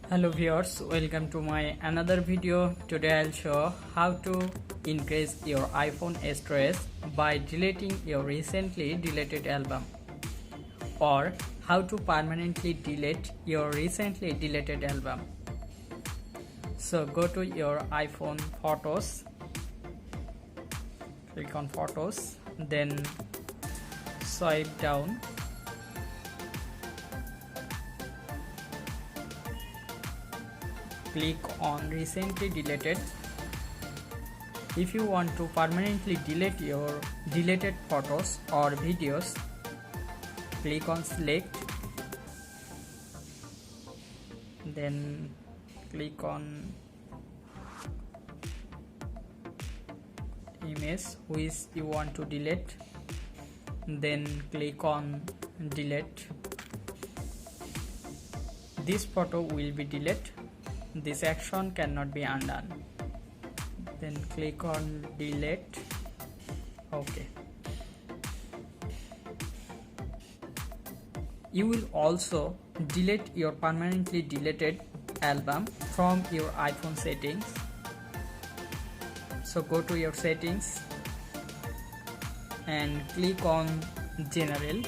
Hello viewers, welcome to my another video. Today I'll show how to increase your iPhone storage by deleting your recently deleted album, or how to permanently delete your recently deleted album. So go to your iPhone photos, click on photos, then swipe down, click on recently deleted. If you want to permanently delete your deleted photos or videos, click on select, then click on image which you want to delete, then click on delete. This photo will be deleted. This action cannot be undone. Then click on delete. Okay. You will also delete your permanently deleted album from your iPhone settings. So go to your settings and click on general,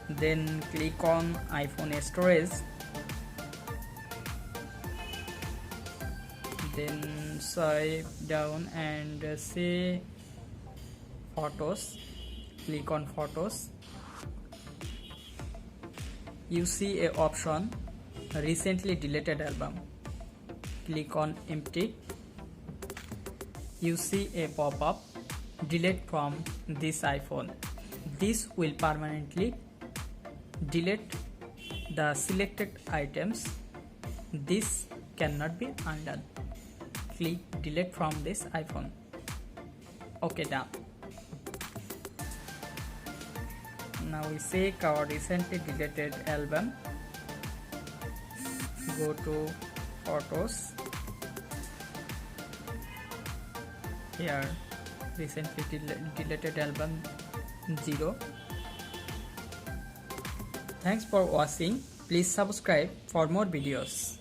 then click on iPhone storage, then swipe down and say photos. Click on photos. You see a option recently deleted album. Click on empty. You see a pop-up delete from this iPhone. This will permanently delete the selected items. This cannot be undone. Click delete from this iPhone. Okay, done. Now we check our recently deleted album. Go to photos. Here recently deleted album 0. Thanks for watching. Please subscribe for more videos.